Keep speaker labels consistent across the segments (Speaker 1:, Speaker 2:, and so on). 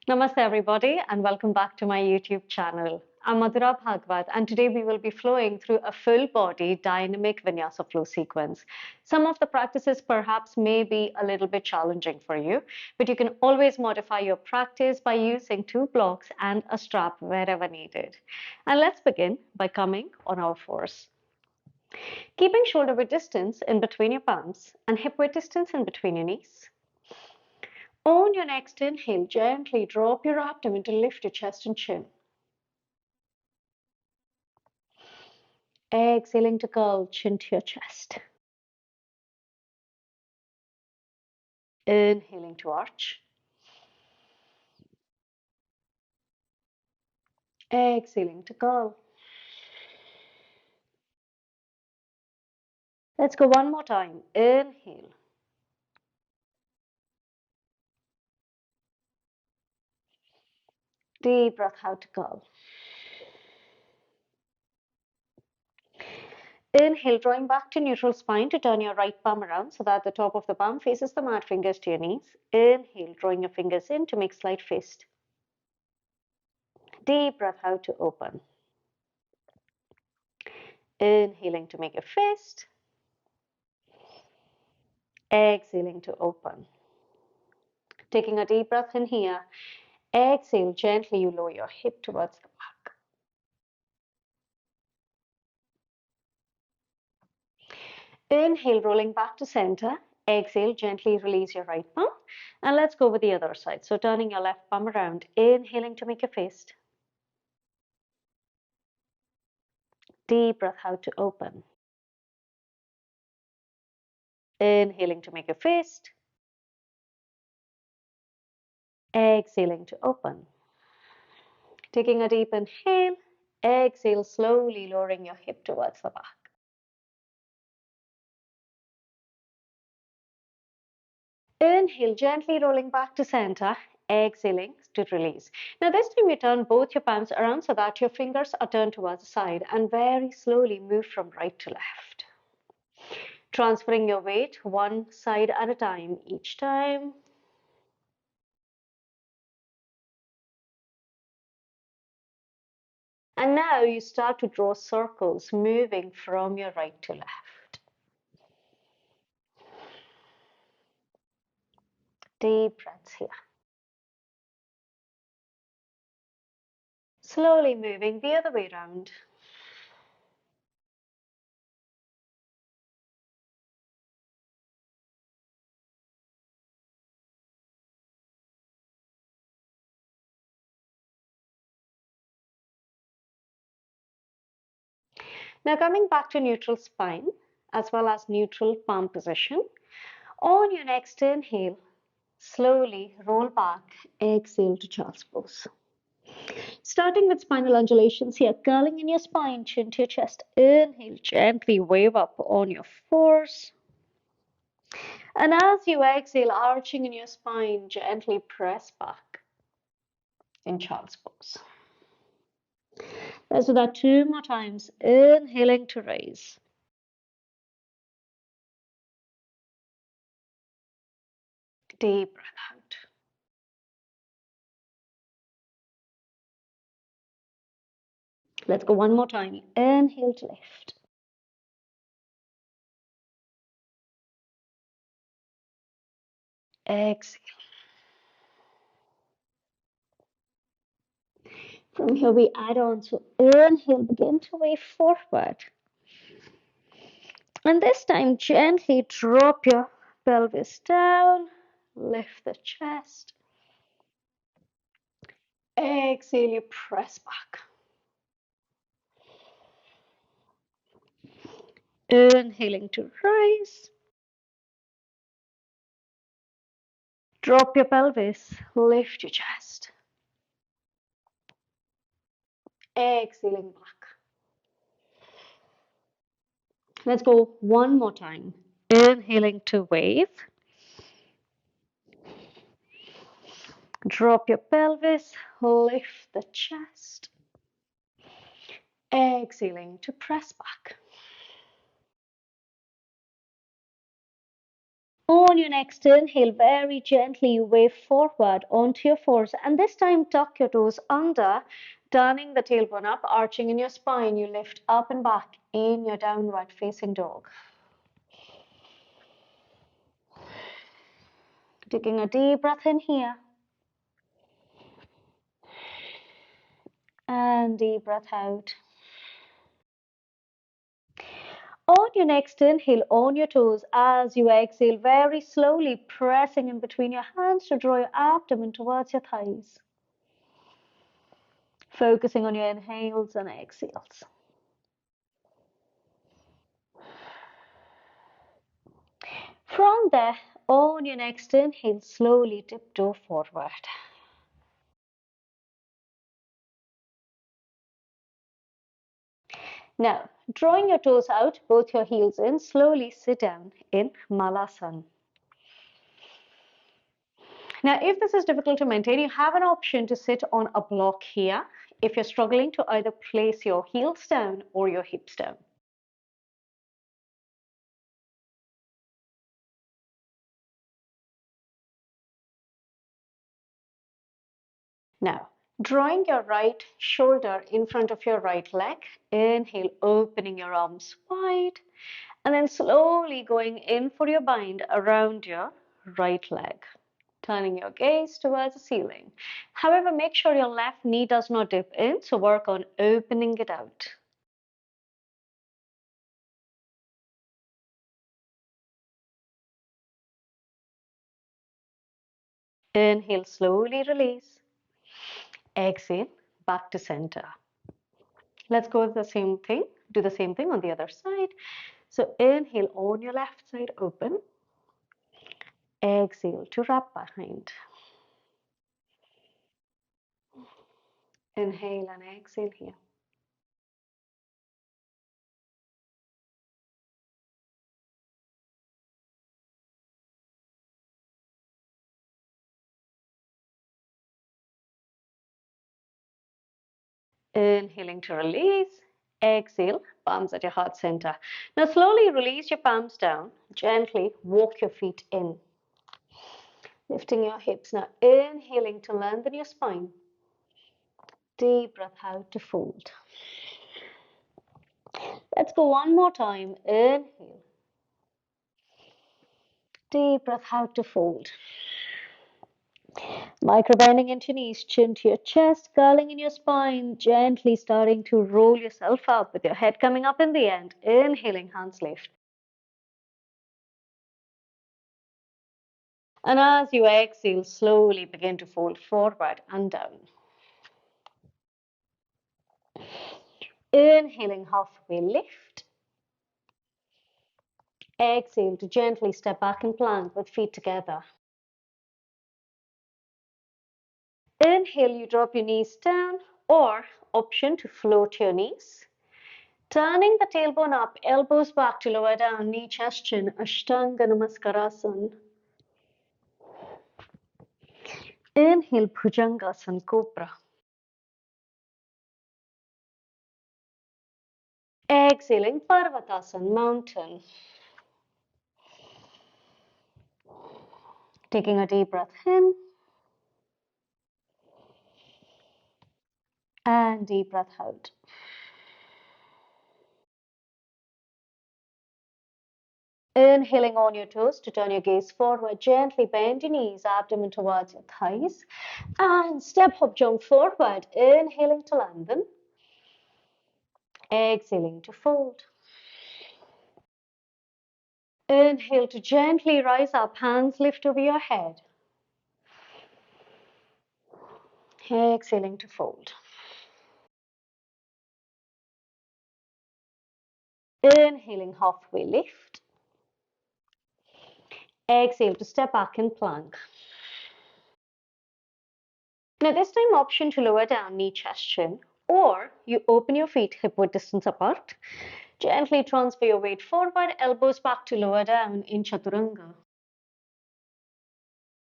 Speaker 1: Namaste everybody and welcome back to my YouTube channel. I'm Madhura Bhagwat and today we will be flowing through a full body dynamic Vinyasa flow sequence. Some of the practices perhaps may be a little bit challenging for you, but you can always modify your practice by using two blocks and a strap wherever needed. And let's begin by coming on our fours. Keeping shoulder width distance in between your palms and hip width distance in between your knees. On your next inhale, gently drop your abdomen to lift your chest and chin. Exhaling to curl chin to your chest. Inhaling to arch. Exhaling to curl. Let's go one more time. Inhale. Deep breath out to curl. Inhale, drawing back to neutral spine to turn your right palm around so that the top of the palm faces the mat, fingers to your knees. Inhale, drawing your fingers in to make slight fist. Deep breath out to open. Inhaling to make a fist. Exhaling to open. Taking a deep breath in here. Exhale, gently you lower your hip towards the back. Inhale, rolling back to center. Exhale, gently release your right palm. And let's go with the other side. So turning your left palm around. Inhaling to make a fist. Deep breath out to open. Inhaling to make a fist. Exhaling to open. Taking a deep inhale. Exhale, slowly lowering your hip towards the back. Inhale, gently rolling back to center. Exhaling to release. Now this time you turn both your palms around so that your fingers are turned towards the side and very slowly move from right to left. Transferring your weight one side at a time each time. And now you start to draw circles moving from your right to left. Deep breaths here. Slowly moving the other way around. Now coming back to neutral spine as well as neutral palm position. On your next inhale, slowly roll back, exhale to child's pose. Starting with spinal undulations here, curling in your spine, chin to your chest. Inhale, gently wave up on your fours. And as you exhale, arching in your spine, gently press back in child's pose. Let's do that two more times. Inhaling to raise. Deep breath out. Let's go one more time. Inhale to lift. Exhale. From here we add on. So inhale, begin to wave forward. And this time gently drop your pelvis down. Lift the chest. Exhale, you press back. Inhaling to rise. Drop your pelvis, lift your chest. Exhaling back. Let's go one more time. Inhaling to wave. Drop your pelvis, lift the chest. Exhaling to press back. On your next inhale, very gently wave forward onto your fours, and this time tuck your toes under, turning the tailbone up, arching in your spine. You lift up and back in your downward facing dog. Taking a deep breath in here. And deep breath out. On your next inhale, on your toes, as you exhale, very slowly pressing in between your hands to draw your abdomen towards your thighs. Focusing on your inhales and exhales. From there, on your next inhale, slowly tiptoe forward. Now, drawing your toes out, both your heels in, slowly sit down in Malasana. Now, if this is difficult to maintain, you have an option to sit on a block here if you're struggling to either place your heels down or your hips down. Now, drawing your right shoulder in front of your right leg, inhale, opening your arms wide, and then slowly going in for your bind around your right leg, turning your gaze towards the ceiling. However, make sure your left knee does not dip in, so work on opening it out. Inhale, slowly release. Exhale, back to center. Let's go with the same thing. Do the same thing on the other side. So inhale on your left side, open. Exhale to wrap behind. Inhale and exhale here. Inhaling to release. Exhale, palms at your heart center. Now slowly release your palms down. Gently walk your feet in. Lifting your hips. Now inhaling to lengthen your spine. Deep breath out to fold. Let's go one more time. Inhale. Deep breath out to fold. Micro bending into your knees, chin to your chest, curling in your spine, gently starting to roll yourself up with your head coming up in the end. Inhaling, hands lift. And as you exhale, slowly begin to fold forward and down. Inhaling, halfway lift. Exhale to gently step back and plank with feet together. Inhale, you drop your knees down, or option to float your knees. Turning the tailbone up, elbows back to lower down, knee, chest, chin, Ashtanga Namaskar. Inhale, Bhujangasana, Cobra. Exhaling, Parvatasana, Mountain. Taking a deep breath in. And deep breath out. Inhaling on your toes to turn your gaze forward. Gently bend your knees, abdomen towards your thighs. And step hop jump forward. Inhaling to lengthen. Exhaling to fold. Inhale to gently rise up, hands lift over your head. Exhaling to fold. Inhaling, halfway lift. Exhale to step back and plank. Now this time option to lower down, knee, chest, chin, or you open your feet hip width distance apart. Gently transfer your weight forward, elbows back to lower down in Chaturanga.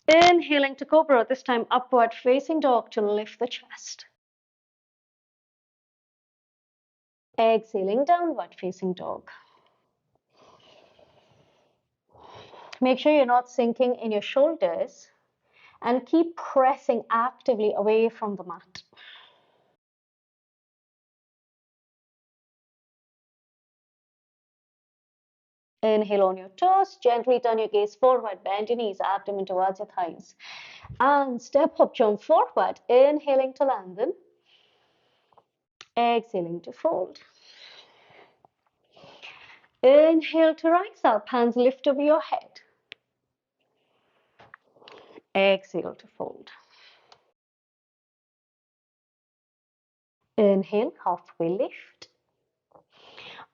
Speaker 1: Inhaling to Cobra, this time upward facing dog to lift the chest. Exhaling, downward facing dog. Make sure you're not sinking in your shoulders and keep pressing actively away from the mat. Inhale on your toes, gently turn your gaze forward, bend your knees, abdomen towards your thighs. And step up, jump forward, inhaling to lengthen, exhaling to fold. Inhale to rise up, hands lift over your head. Exhale to fold. Inhale, halfway lift.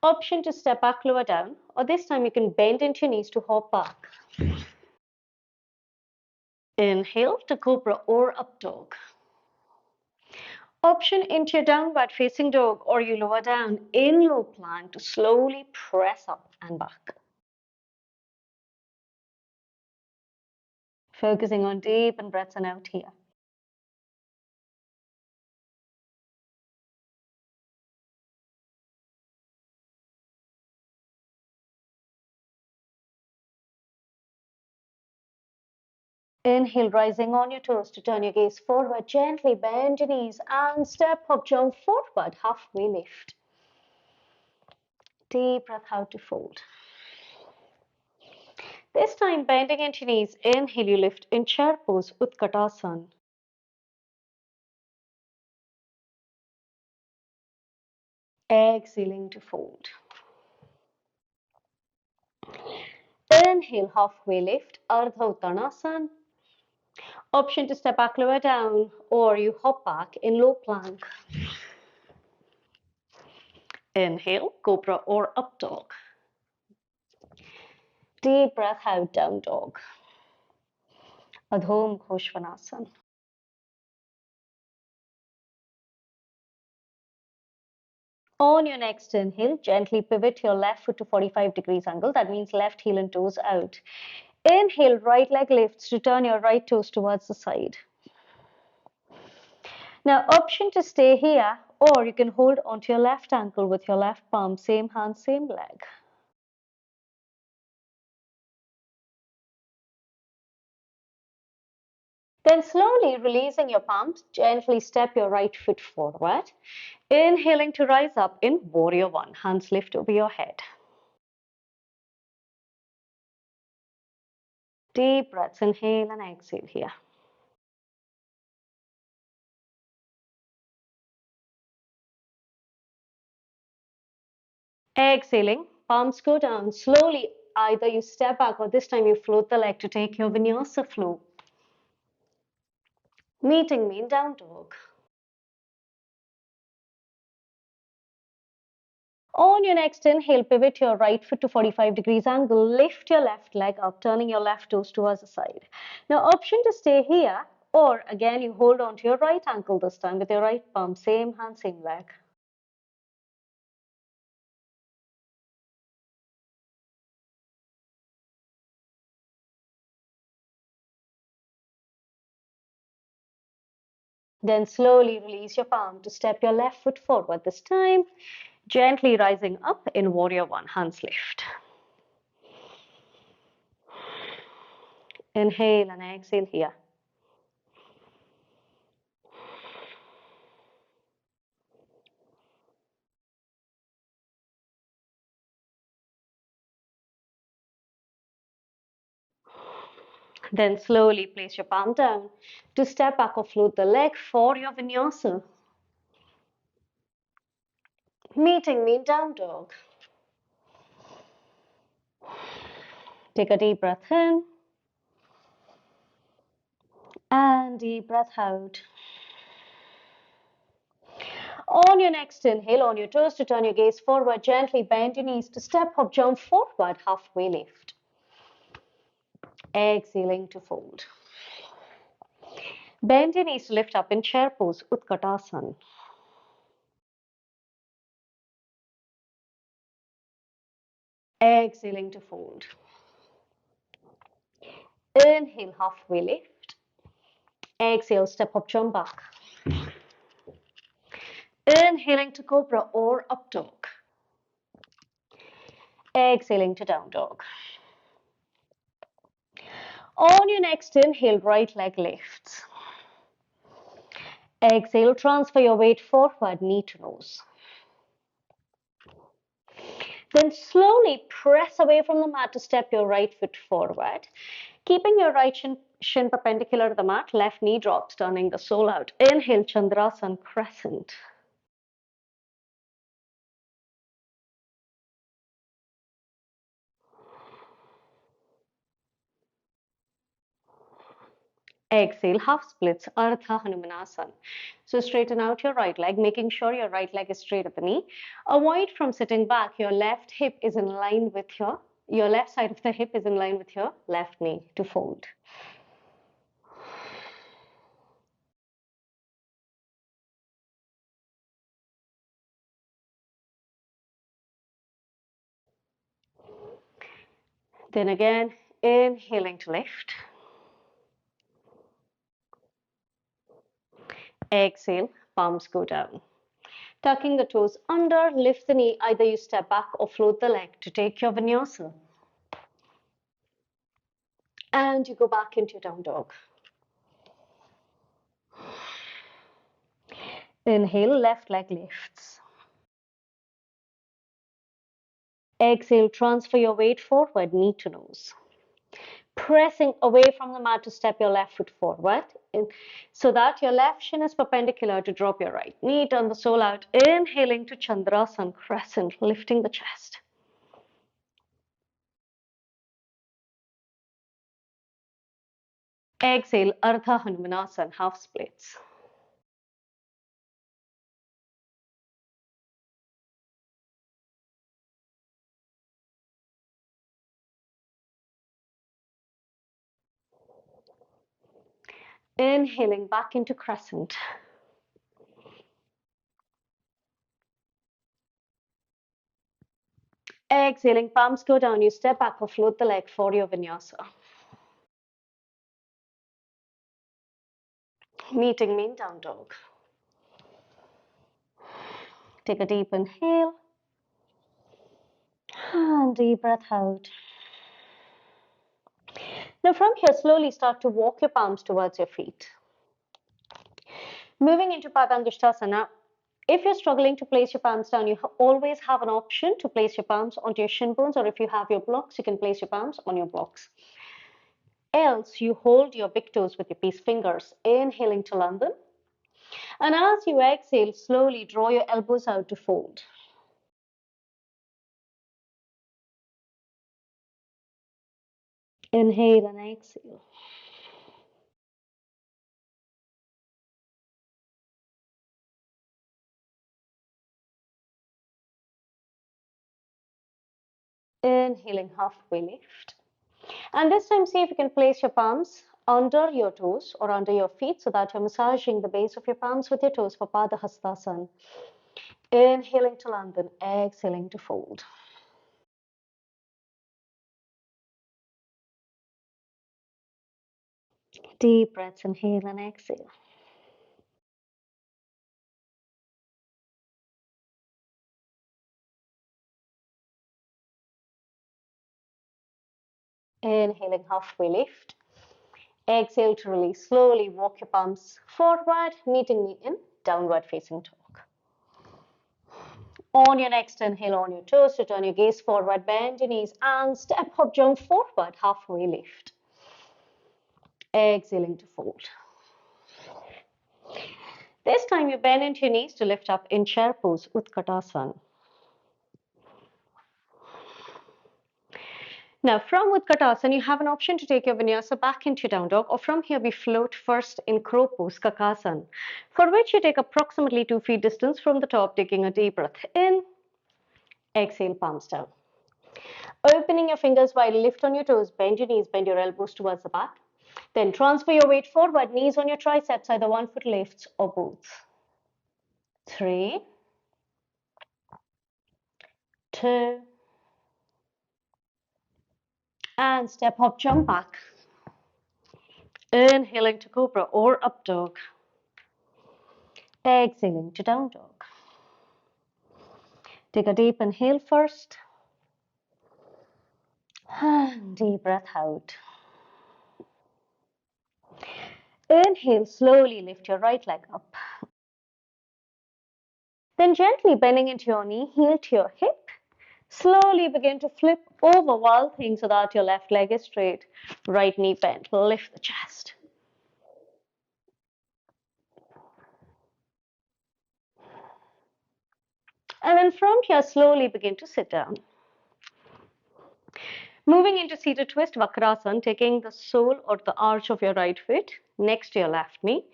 Speaker 1: Option to step back, lower down, or this time you can bend into your knees to hop back. Inhale to cobra or up dog. Option into your downward facing dog, or you lower down in low plank to slowly press up and back. Focusing on deep and breaths in out here. Inhale, rising on your toes to turn your gaze forward. Gently bend your knees and step up, jump forward, halfway lift. Deep breath out to fold. This time, bending into your knees, inhale, you lift in chair pose, Utkatasana. Exhaling to fold. Inhale, halfway lift, Ardha Uttanasana. Option to step back, lower down, or you hop back in low plank. Inhale, cobra or up dog. Deep breath out, down dog. Adho Mukha Svanasana. On your next inhale, gently pivot your left foot to 45 degrees angle. That means left heel and toes out. Inhale, right leg lifts to turn your right toes towards the side. Now, option to stay here, or you can hold onto your left ankle with your left palm, same hand, same leg. Then slowly releasing your palms, gently step your right foot forward. Inhaling to rise up in Warrior One. Hands lift over your head. Deep breaths, inhale and exhale here. Exhaling, palms go down. Slowly, either you step back or this time you float the leg to take your Vinyasa flow. Meeting me in down dog. On your next inhale, pivot your right foot to 45 degrees angle. Lift your left leg up, turning your left toes towards the side. Now, option to stay here, or again, you hold on to your right ankle this time with your right palm, same hand, same leg. Then slowly release your palm to step your left foot forward this time, gently rising up in Warrior One, hands lift. Inhale and exhale here. Then slowly place your palm down to step back or float the leg for your Vinyasa. Meeting me in down dog. Take a deep breath in and deep breath out. On your next inhale, on your toes to turn your gaze forward, gently bend your knees to step up, jump forward, halfway lift. Exhaling to fold. Bend your knees to lift up in chair pose, Utkatasana. Exhaling to fold. Inhale, halfway lift. Exhale, step up, jump back. Inhaling to cobra or up dog. Exhaling to down dog. On your next inhale, right leg lifts. Exhale, transfer your weight forward, knee to nose. Then slowly press away from the mat to step your right foot forward. Keeping your right shin perpendicular to the mat, left knee drops, turning the sole out. Inhale, Chandrasana, crescent. Exhale, half splits, Ardha Hanumanasana. So straighten out your right leg, making sure your right leg is straight at the knee. Avoid from sitting back. Your left hip is in line with your left side of the hip is in line with your left knee to fold. Then again, inhaling to lift. Exhale, palms go down. Tucking the toes under, lift the knee. Either you step back or float the leg to take your vinyasa. And you go back into your down dog. Inhale, left leg lifts. Exhale, transfer your weight forward, knee to nose. Pressing away from the mat to step your left foot forward so that your left shin is perpendicular to drop your right knee. Turn the sole out. Inhaling to Chandrasana, crescent, lifting the chest. Exhale, Ardha Hanumanasana, half splits. Inhaling back into crescent. Exhaling, palms go down. You step back or float the leg for your vinyasa. Meeting me in down dog. Take a deep inhale. And deep breath out. Now from here, slowly start to walk your palms towards your feet. Moving into Padangusthasana. If you're struggling to place your palms down, you always have an option to place your palms onto your shin bones, or if you have your blocks, you can place your palms on your blocks. Else, you hold your big toes with your peace fingers, inhaling to lengthen. And as you exhale, slowly draw your elbows out to fold. Inhale and exhale. Inhaling, halfway lift. And this time, see if you can place your palms under your toes or under your feet so that you're massaging the base of your palms with your toes for Padahastasana. Inhaling to lengthen, exhaling to fold. Deep breaths, inhale and exhale. Inhaling, halfway lift. Exhale to release. Slowly walk your palms forward, meeting me in downward facing dog. On your next inhale, on your toes, return your gaze forward, bend your knees and step hop, jump forward, halfway lift. Exhaling to fold. This time you bend into your knees to lift up in chair pose, Utkatasana. Now from Utkatasana, you have an option to take your vinyasa back into down dog, or from here we float first in crow pose, Kakasana, for which you take approximately 2 feet distance from the top, taking a deep breath in. Exhale, palms down. Opening your fingers wide, lift on your toes, bend your knees, bend your elbows towards the back. Then transfer your weight forward, knees on your triceps, either one foot lifts or both. 3, 2, and step hop, jump back. Inhaling to cobra or up dog. Exhaling to down dog. Take a deep inhale first. And deep breath out. Inhale, slowly lift your right leg up. Then gently bending into your knee, heel to your hip. Slowly begin to flip over while thing so that your left leg is straight. Right knee bent. Lift the chest. And then from here, slowly begin to sit down. Moving into seated twist, Vakrasana, taking the sole or the arch of your right foot next to your left knee.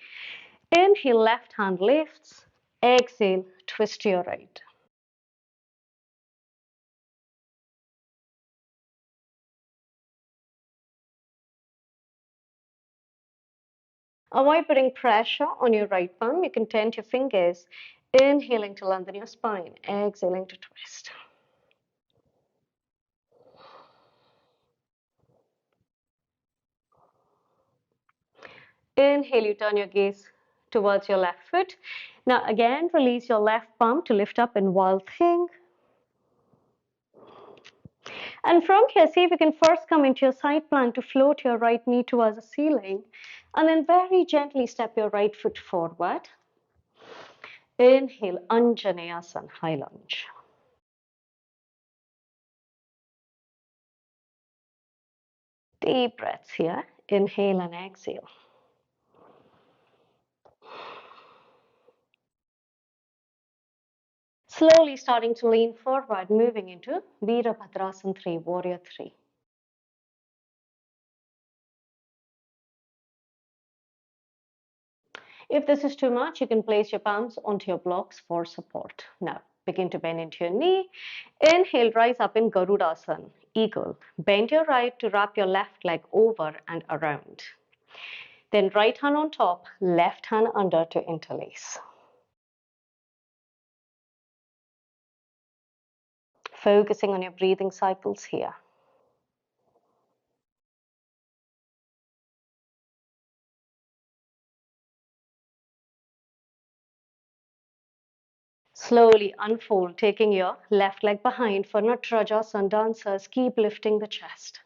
Speaker 1: Inhale, left hand lifts. Exhale, twist to your right. Avoid putting pressure on your right palm. You can tend your fingers. Inhaling to lengthen your spine. Exhaling to twist. Inhale, you turn your gaze towards your left foot. Now again, release your left palm to lift up in wild thing. And from here, see if you can first come into your side plank to float your right knee towards the ceiling. And then very gently step your right foot forward. Inhale, Anjaneyasana, high lunge. Deep breaths here. Inhale and exhale. Slowly starting to lean forward, moving into Virabhadrasana 3, Warrior 3. If this is too much, you can place your palms onto your blocks for support. Now, begin to bend into your knee. Inhale, rise up in Garudasana, Eagle. Bend your right to wrap your left leg over and around. Then right hand on top, left hand under to interlace. Focusing on your breathing cycles here. Slowly unfold, taking your left leg behind for Natarajasana. Dancers, keep lifting the chest.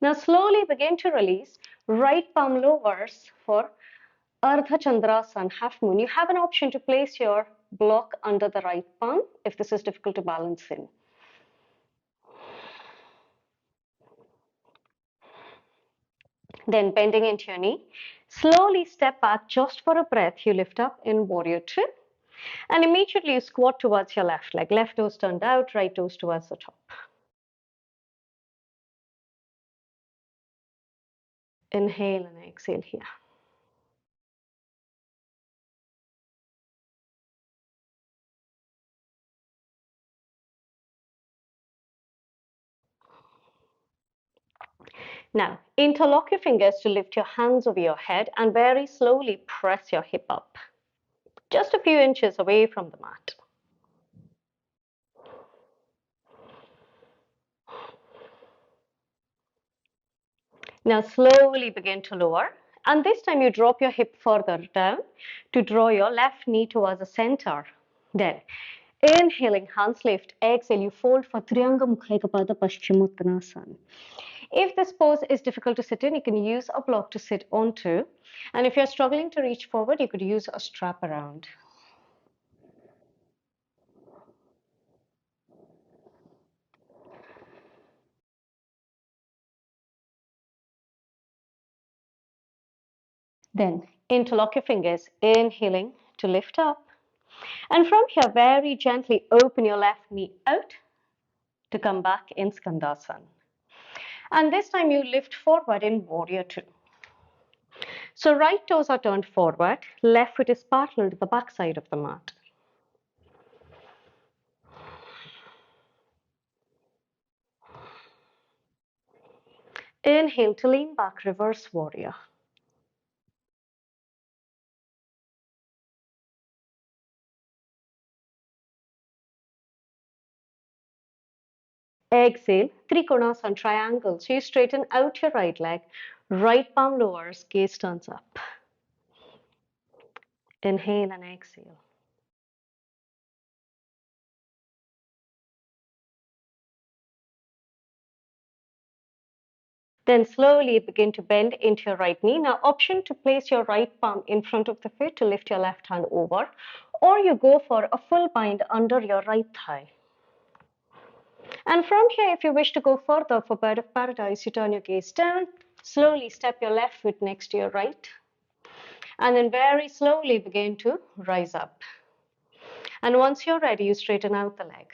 Speaker 1: Now slowly begin to release. Right palm lowers for Ardha Chandrasana, half moon. You have an option to place your block under the right palm if this is difficult to balance in. Then bending into your knee, slowly step back just for a breath. You lift up in Warrior 2. And immediately you squat towards your left leg. Left toes turned out, right toes towards the top. Inhale and exhale here. Now, interlock your fingers to lift your hands over your head and very slowly press your hip up. Just a few inches away from the mat. Now slowly begin to lower, and this time you drop your hip further down to draw your left knee towards the center. Then inhaling, hands lift. Exhale, you fold for Trianga Mukha Ekapada Paschimottanasana. If this pose is difficult to sit in, you can use a block to sit onto. And if you're struggling to reach forward, you could use a strap around. Then interlock your fingers, inhaling to lift up. And from here, very gently open your left knee out to come back in Skandasana. And this time you lift forward in Warrior 2. So right toes are turned forward, left foot is parallel to the back side of the mat. Inhale to lean back, reverse warrior. Exhale, Trikonasana, triangle. So you straighten out your right leg, right palm lowers, gaze turns up. Inhale and exhale. Then slowly begin to bend into your right knee. Now, option to place your right palm in front of the foot to lift your left hand over, or you go for a full bind under your right thigh. And from here, if you wish to go further for bird of paradise, you turn your gaze down, slowly step your left foot next to your right, and then very slowly begin to rise up. And once you're ready, you straighten out the leg.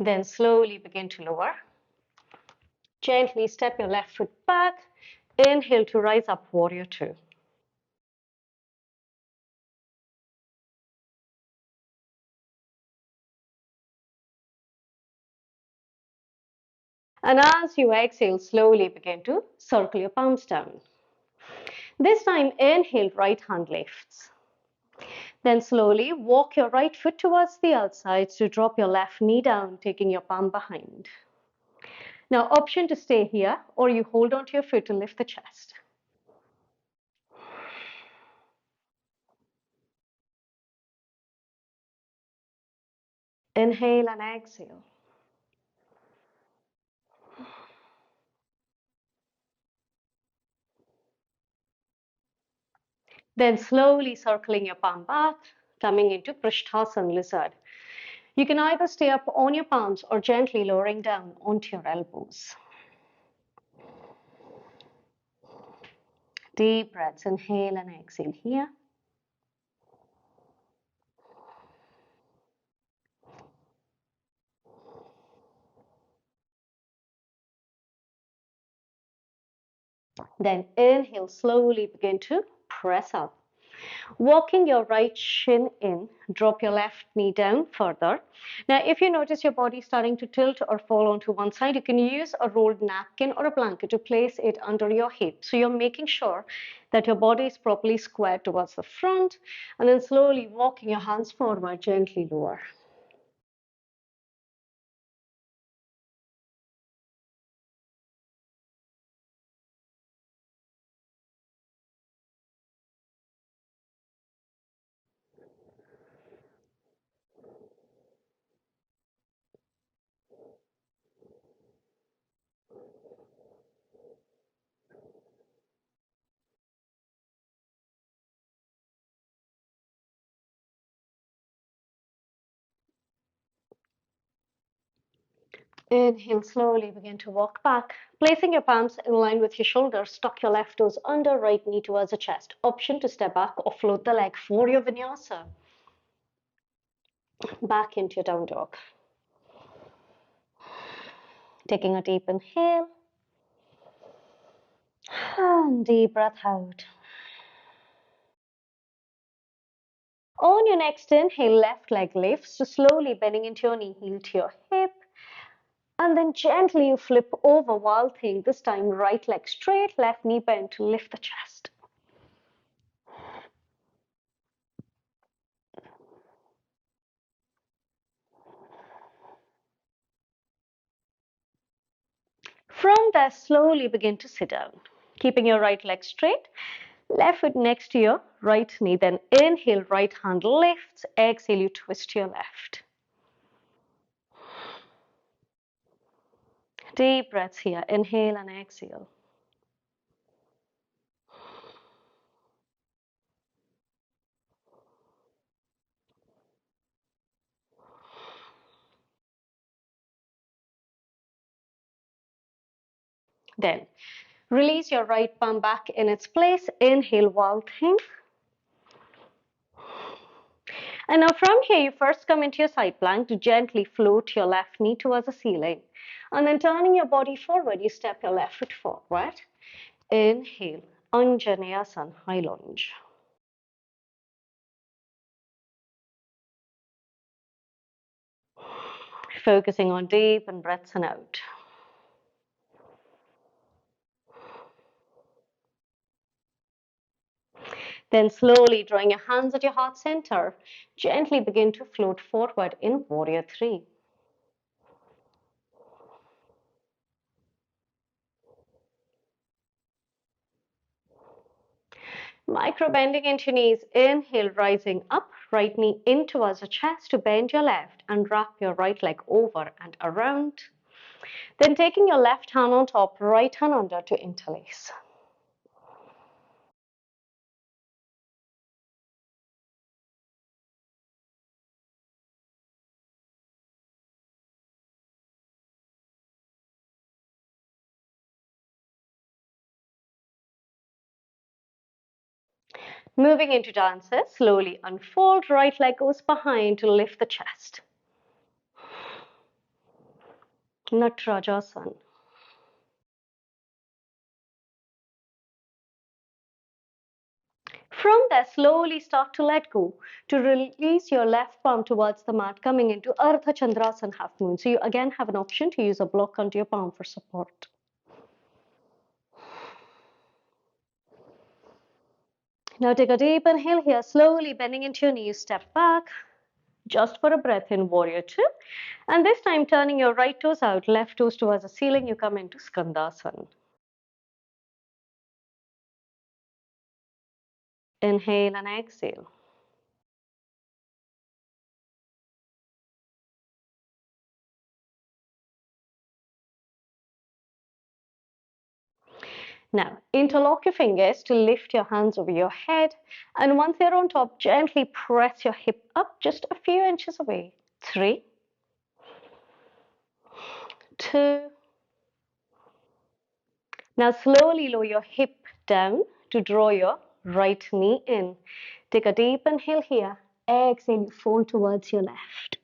Speaker 1: Then slowly begin to lower. Gently step your left foot back. Inhale to rise up, warrior two. And as you exhale, slowly begin to circle your palms down. This time, inhale, right hand lifts. Then slowly walk your right foot towards the outside to drop your left knee down, taking your palm behind. Now, option to stay here, or you hold onto your foot to lift the chest. Inhale and exhale. Then slowly circling your palm back, coming into Prishthasana lizard. You can either stay up on your palms or gently lowering down onto your elbows. Deep breaths, inhale and exhale here. Then inhale, slowly begin to press up. Walking your right shin in, drop your left knee down further. Now, if you notice your body starting to tilt or fall onto one side, you can use a rolled napkin or a blanket to place it under your hip. So you're making sure that your body is properly squared towards the front, and then slowly walking your hands forward, gently lower. Inhale, slowly begin to walk back. Placing your palms in line with your shoulders, tuck your left toes under, right knee towards the chest. Option to step back or float the leg for your vinyasa. Back into your down dog. Taking a deep inhale. And deep breath out. On your next inhale, left leg lifts, so slowly bending into your knee, heel to your hip. And then gently you flip over while thing. This time, right leg straight, left knee bent to lift the chest. From there, slowly begin to sit down, keeping your right leg straight, left foot next to your right knee. Then inhale, right hand lifts, exhale, you twist to your left. Deep breaths here, inhale and exhale. Then release your right palm back in its place, inhale, wild thing. And now from here, you first come into your side plank to gently float your left knee towards the ceiling. And then turning your body forward, you step your left foot forward. Inhale, Anjaneyasana, high lunge. Focusing on deep and breaths in out. Then slowly drawing your hands at your heart center, gently begin to float forward in warrior three. Micro bending into knees. Inhale, rising up, right knee in towards the chest to bend your left and wrap your right leg over and around. Then taking your left hand on top, right hand under to interlace. Moving into dances, slowly unfold, right leg goes behind to lift the chest. Natarajasana. From there, slowly start to let go, to release your left palm towards the mat, coming into Ardha Chandrasana, half moon. So you again have an option to use a block onto your palm for support. Now take a deep inhale here, slowly bending into your knees, step back, just for a breath in Warrior Two. And this time turning your right toes out, left toes towards the ceiling, you come into Skandasana. Inhale and exhale. Now, interlock your fingers to lift your hands over your head. And once they're on top, gently press your hip up just a few inches away. 3, 2. Now, slowly lower your hip down to draw your right knee in. Take a deep inhale here. Exhale, you fold towards your left.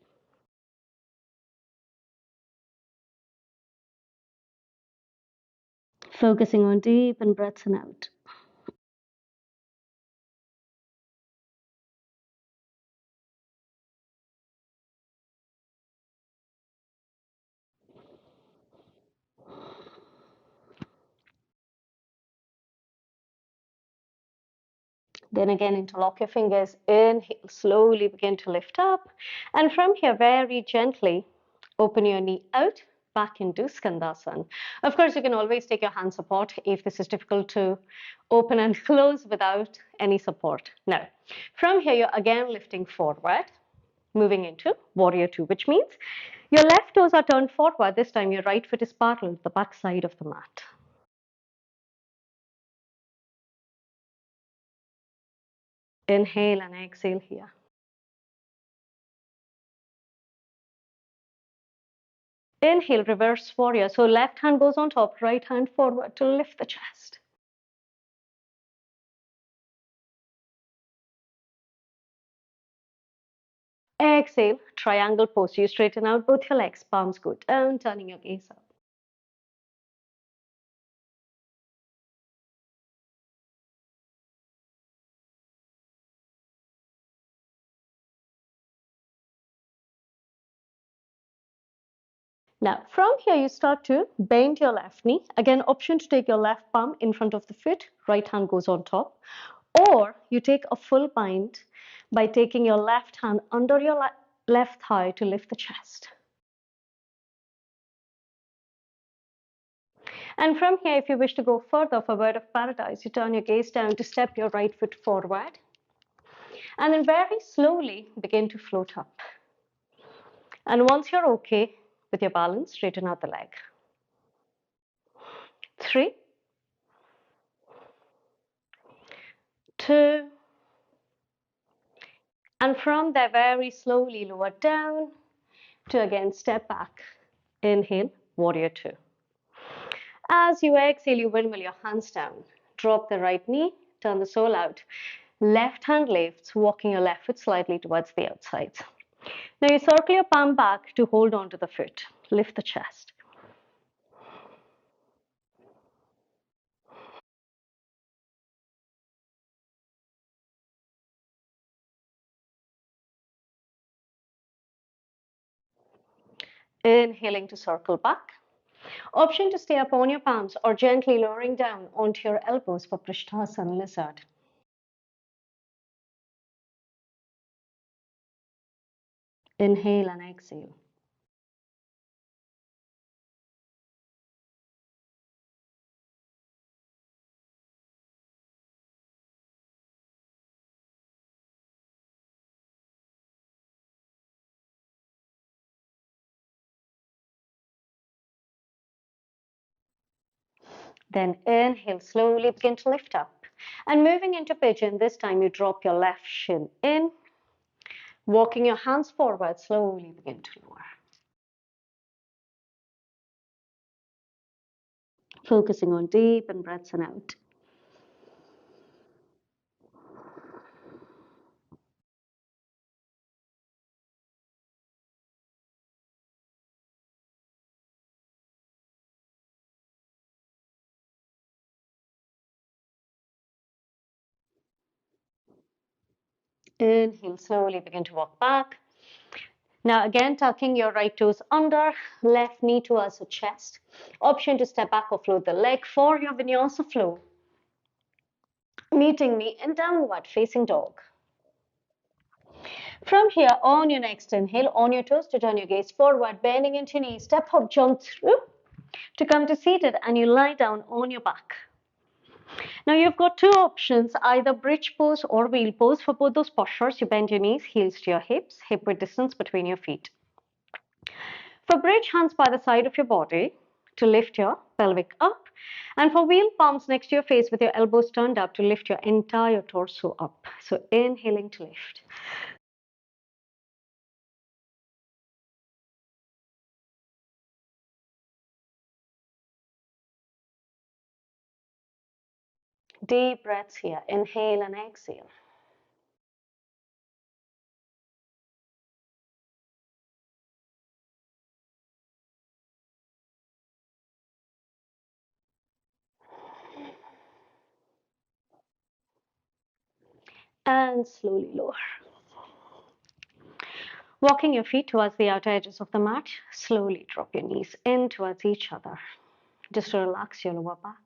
Speaker 1: Focusing on deep in breaths and out. Then again, interlock your fingers. Inhale, slowly begin to lift up. And from here, very gently, open your knee out, back into Skandasana. Of course, you can always take your hand support if this is difficult to open and close without any support. Now, from here, you're again lifting forward, moving into Warrior Two, which means your left toes are turned forward. This time, your right foot is parallel to the back side of the mat. Inhale and exhale here. Inhale, reverse warrior. So left hand goes on top, right hand forward to lift the chest. Exhale, triangle pose. You straighten out both your legs, palms go down, turning your gaze up. Now, from here, you start to bend your left knee. Again, option to take your left palm in front of the foot, right hand goes on top. Or you take a full bind by taking your left hand under your left thigh to lift the chest. And from here, if you wish to go further for Bird of Paradise, you turn your gaze down to step your right foot forward. And then very slowly begin to float up. And once you're okay with your balance, straighten out the leg. 3, 2, and from there, very slowly lower down to again step back. Inhale, Warrior Two. As you exhale, you windmill your hands down. Drop the right knee, turn the sole out. Left hand lifts, walking your left foot slightly towards the outside. Now you circle your palm back to hold on to the foot. Lift the chest. Inhaling to circle back. Option to stay up on your palms or gently lowering down onto your elbows for Prishthasana Lizard. Inhale and exhale. Then inhale, slowly begin to lift up. And moving into pigeon, this time you drop your left shin in. Walking your hands forward, slowly begin to lower. Focusing on deep and breaths in out. Inhale, slowly begin to walk back. Now again, tucking your right toes under, left knee towards the chest. Option to step back or float the leg for your Vinyasa flow. Meeting me in downward facing dog. From here, on your next inhale, on your toes to turn your gaze forward, bending into your knees, step up, jump through to come to seated, and you lie down on your back. Now you've got two options, either bridge pose or wheel pose. For both those postures, you bend your knees, heels to your hips, hip width distance between your feet. For bridge, hands by the side of your body to lift your pelvic up. And for wheel, palms next to your face with your elbows turned up to lift your entire torso up. So inhaling to lift. Deep breaths here. Inhale and exhale. And slowly lower. Walking your feet towards the outer edges of the mat, slowly drop your knees in towards each other. Just to relax your lower back.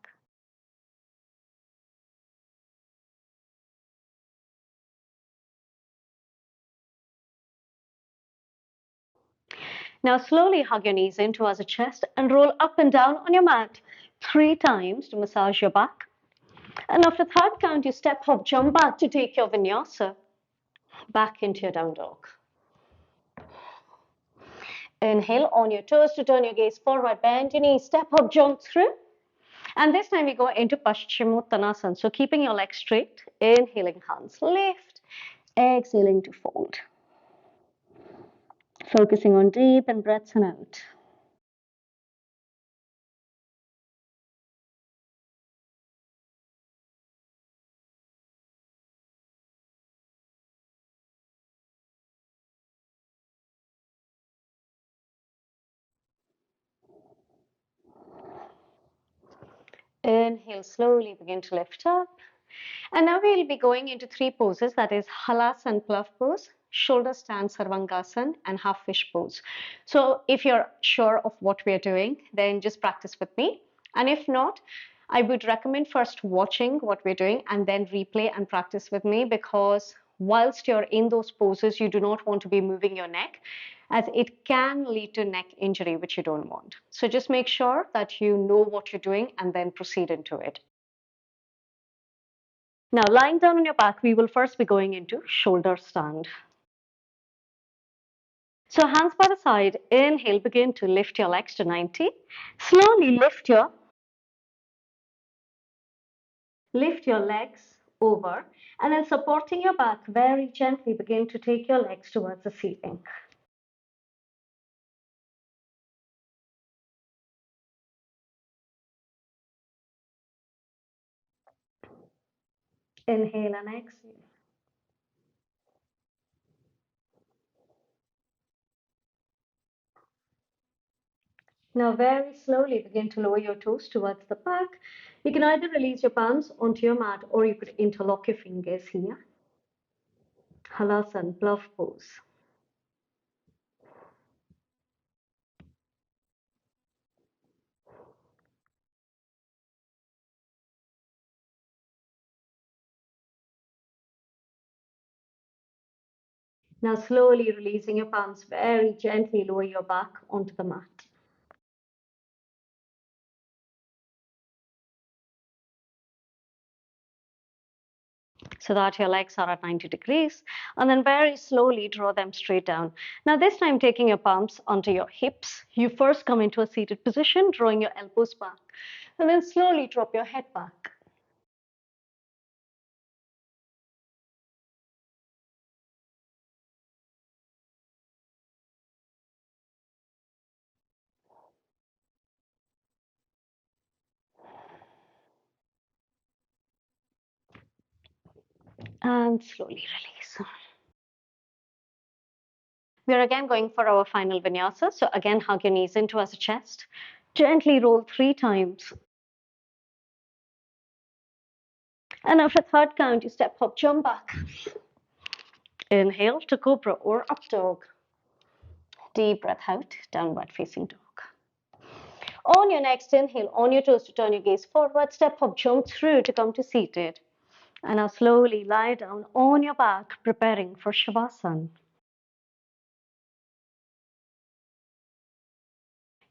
Speaker 1: Now slowly hug your knees in towards the chest and roll up and down on your mat 3 times to massage your back. And after third count, you step up, jump back to take your Vinyasa back into your down dog. Inhale on your toes to turn your gaze forward, bend your knees, step up, jump through. And this time we go into Paschimottanasana. So keeping your legs straight, inhaling, hands lift, exhaling to fold. Focusing on deep and breaths in out. Inhale, slowly begin to lift up. And now we'll be going into 3 poses, that is Halas and Pluff pose, shoulder stand Sarvangasana, and half fish pose. So if you're sure of what we're doing, then just practice with me. And if not, I would recommend first watching what we're doing and then replay and practice with me, because whilst you're in those poses, you do not want to be moving your neck, as it can lead to neck injury, which you don't want. So just make sure that you know what you're doing and then proceed into it. Now, lying down on your back, we will first be going into shoulder stand. So hands by the side, inhale, begin to lift your legs to 90. Slowly lift your legs over, and then supporting your back, very gently begin to take your legs towards the ceiling. Inhale and exhale. Now very slowly begin to lower your toes towards the back. You can either release your palms onto your mat or you could interlock your fingers here. Halasana, bluff pose. Now slowly releasing your palms, very gently lower your back onto the mat. So that your legs are at 90 degrees, and then very slowly draw them straight down. Now this time taking your palms onto your hips, you first come into a seated position, drawing your elbows back. And then slowly drop your head back. And slowly release. We are again going for our final vinyasa. So again, hug your knees in towards the chest. Gently roll 3 times. And after third count, you step up, jump back. Inhale to cobra or up dog. Deep breath out, downward facing dog. On your next inhale, on your toes to turn your gaze forward, step up, jump through to come to seated. And now slowly lie down on your back, preparing for Shavasana.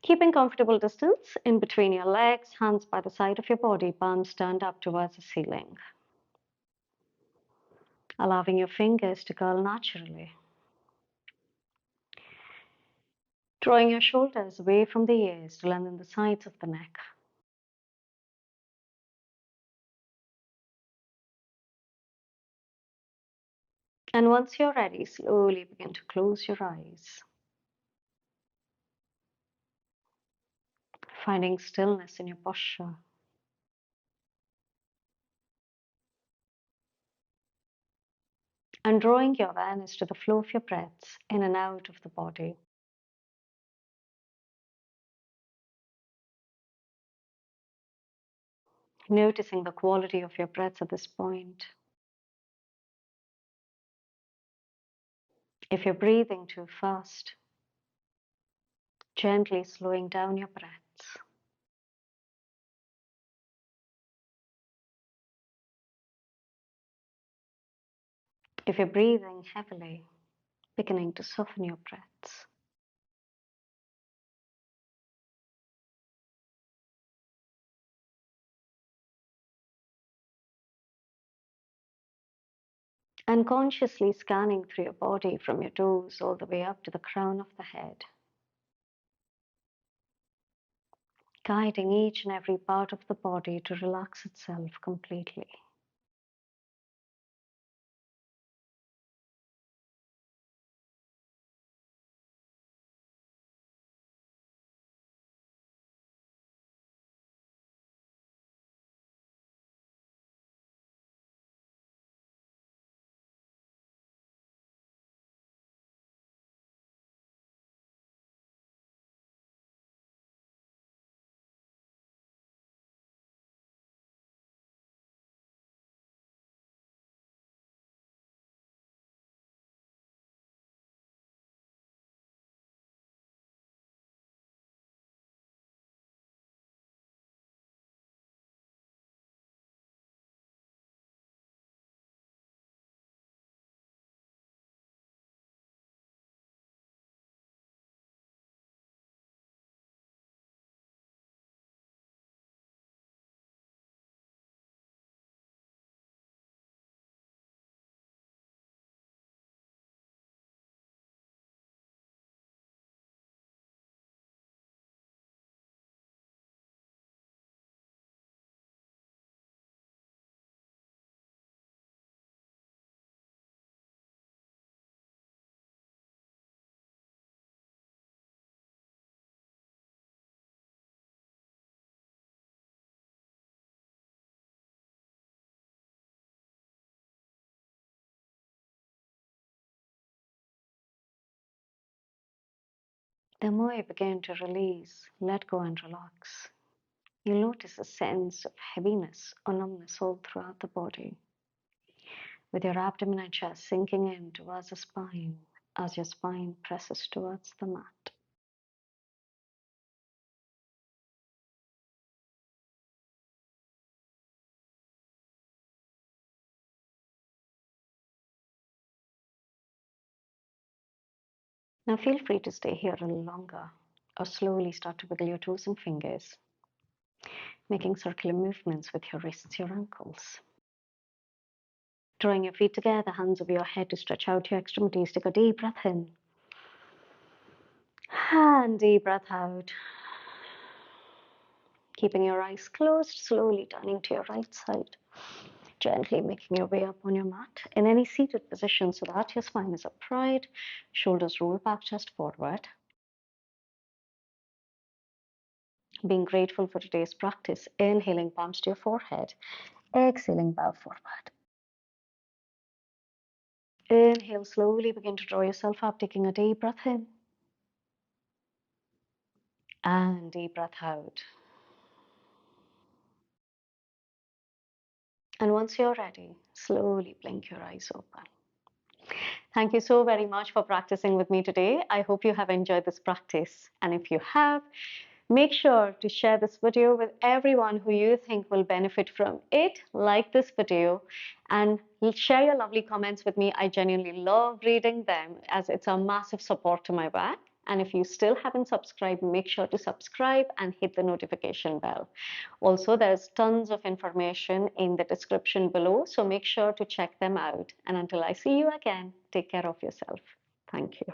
Speaker 1: Keeping comfortable distance in between your legs, hands by the side of your body, palms turned up towards the ceiling. Allowing your fingers to curl naturally. Drawing your shoulders away from the ears to lengthen the sides of the neck. And once you're ready, slowly begin to close your eyes. Finding stillness in your posture. And drawing your awareness to the flow of your breaths in and out of the body. Noticing the quality of your breaths at this point. If you're breathing too fast, gently slowing down your breaths. If you're breathing heavily, beginning to soften your breaths. And consciously scanning through your body from your toes all the way up to the crown of the head. Guiding each and every part of the body to relax itself completely. The more you begin to release, let go and relax, you'll notice a sense of heaviness or numbness all throughout the body, with your abdomen and chest sinking in towards the spine as your spine presses towards the mat. Now feel free to stay here a little longer or slowly start to wiggle your toes and fingers, making circular movements with your wrists, your ankles. Drawing your feet together, hands over your head to stretch out your extremities. Take a deep breath in. And deep breath out. Keeping your eyes closed, slowly turning to your right side. Gently making your way up on your mat in any seated position so that your spine is upright, shoulders roll back, chest forward. Being grateful for today's practice, inhaling palms to your forehead, exhaling, bow forward. Inhale, slowly begin to draw yourself up, taking a deep breath in. And deep breath out. And once you're ready, slowly blink your eyes open. Thank you so very much for practicing with me today. I hope you have enjoyed this practice. And if you have, make sure to share this video with everyone who you think will benefit from it. Like this video and share your lovely comments with me. I genuinely love reading them as it's a massive support to my work. And if you still haven't subscribed, make sure to subscribe and hit the notification bell. Also, there's tons of information in the description below, so make sure to check them out. And until I see you again, take care of yourself. Thank you.